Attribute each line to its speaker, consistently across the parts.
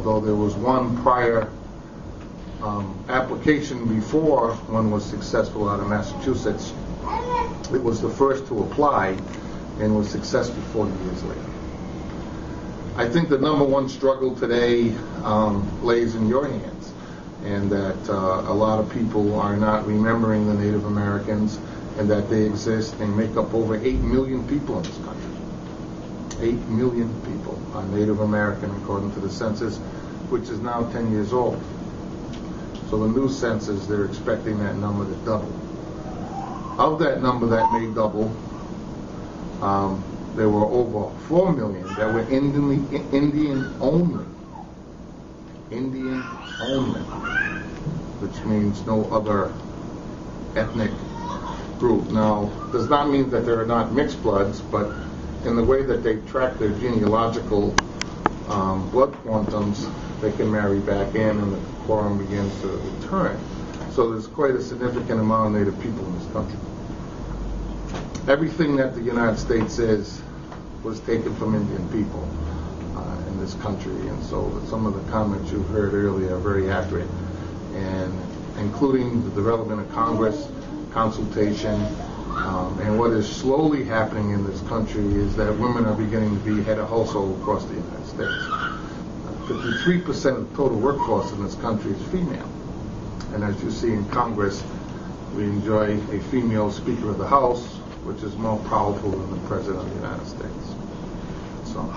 Speaker 1: although there was one prior application before one was successful out of Massachusetts. It was the first to apply and was successful 40 years later. I think the number one struggle today lays in your hands, and that a lot of people are not remembering the Native Americans, and that they exist and make up over 8 million people in this country. 8 million people are Native American according to the census, which is now 10 years old. So the new census, they're expecting that number to double. Of that number that may double, there were over 4 million that were Indian only. Indian only, which means no other ethnic group. Now, does not mean that there are not mixed bloods, but in the way that they track their genealogical blood quantums, they can marry back in and the quorum begins to return. So there's quite a significant amount of Native people in this country. Everything that the United States is was taken from Indian people in this country, and so some of the comments you heard earlier are very accurate, and including the development of Congress, consultation, and what is slowly happening in this country is that women are beginning to be head of household across the United States. 53% of the total workforce in this country is female, and as you see in Congress, we enjoy a female Speaker of the House, which is more powerful than the President of the United States. So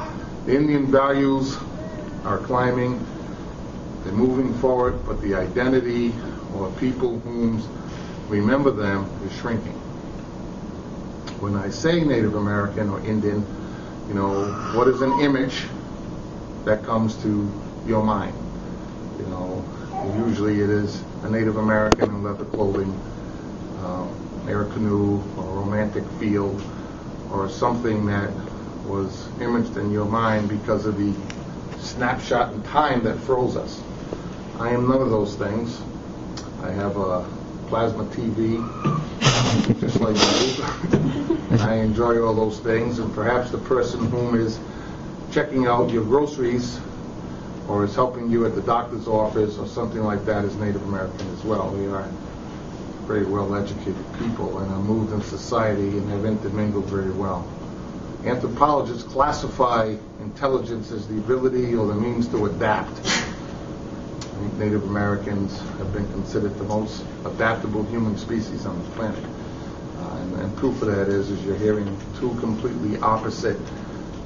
Speaker 1: the Indian values are climbing, they're moving forward, but the identity or people whom remember them is shrinking. When I say Native American or Indian, you know, what is an image that comes to your mind? You know, usually it is a Native American in leather clothing, air canoe, or a romantic field, or something that was imaged in your mind because of the snapshot in time that froze us. I am none of those things. I have a plasma TV, just like you. I enjoy all those things, and perhaps the person whom is checking out your groceries or is helping you at the doctor's office or something like that is Native American as well. We are very well-educated people and are moved in society and have intermingled very well. Anthropologists classify intelligence as the ability or the means to adapt. I think Native Americans have been considered the most adaptable human species on the planet. And proof of that is you're hearing two completely opposite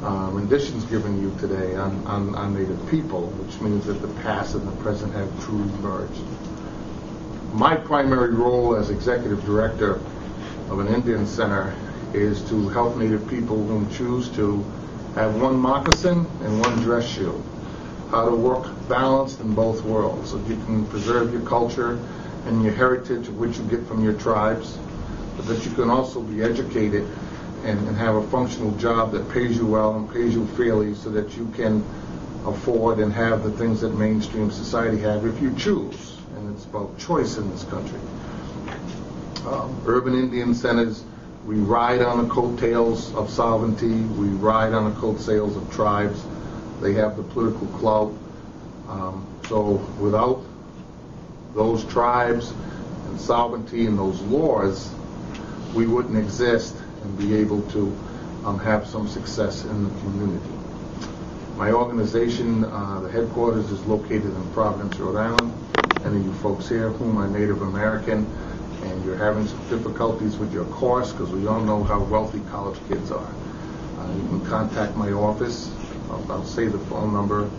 Speaker 1: renditions given you today on Native people, which means that the past and the present have truly merged. My primary role as executive director of an Indian center is to help Native people who choose to have one moccasin and one dress shoe, how to work balanced in both worlds so you can preserve your culture and your heritage, which you get from your tribes, but that you can also be educated and have a functional job that pays you well and pays you fairly so that you can afford and have the things that mainstream society have if you choose. And it's about choice in this country. Urban Indian centers, we ride on the coattails of sovereignty, we ride on the coattails of tribes. They have the political clout. So without those tribes and sovereignty and those laws, we wouldn't exist and be able to have some success in the community. My organization, the headquarters is located in Providence, Rhode Island. Any of you folks here whom are Native American and you're having some difficulties with your course, because we all know how wealthy college kids are, you can contact my office. I'll say the phone number.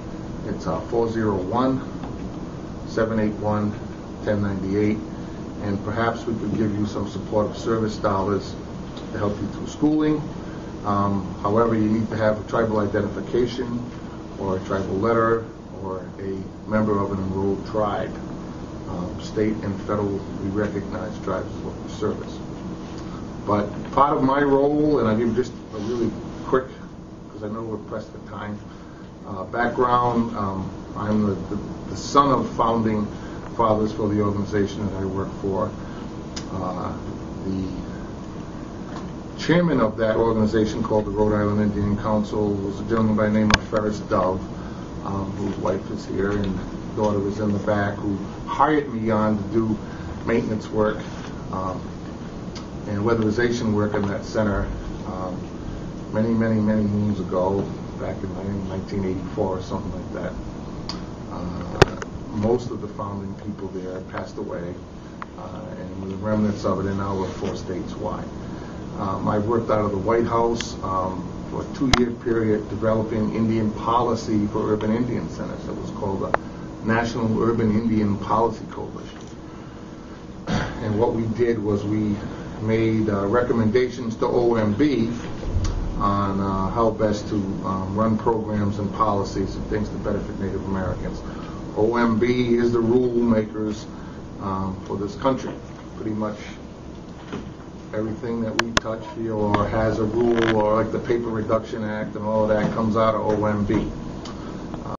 Speaker 1: It's 401-781-1098, and perhaps we could give you some supportive service dollars to help you through schooling. However, you need to have a tribal identification or a tribal letter or a member of an enrolled tribe. State and federally recognized tribes is what we service. But part of my role, and I'll give just a really quick, because I know we're pressed for time, background. I'm the son of founding fathers for the organization that I work for. The chairman of that organization, called the Rhode Island Indian Council, was a gentleman by the name of Ferris Dove. whose wife is here and daughter is in the back, who hired me on to do maintenance work and weatherization work in that center many moons ago, back in 1984 or something like that. Most of the founding people there passed away, and the remnants of it are now over 4 states wide. I worked out of the White House for a 2-year period developing Indian policy for urban Indian centers. It was called the National Urban Indian Policy Coalition. And what we did was we made recommendations to OMB on how best to run programs and policies and things to benefit Native Americans. OMB is the rule makers for this country. Pretty much everything that we touch here or has a rule, or like the Paper Reduction Act and all of that, comes out of OMB.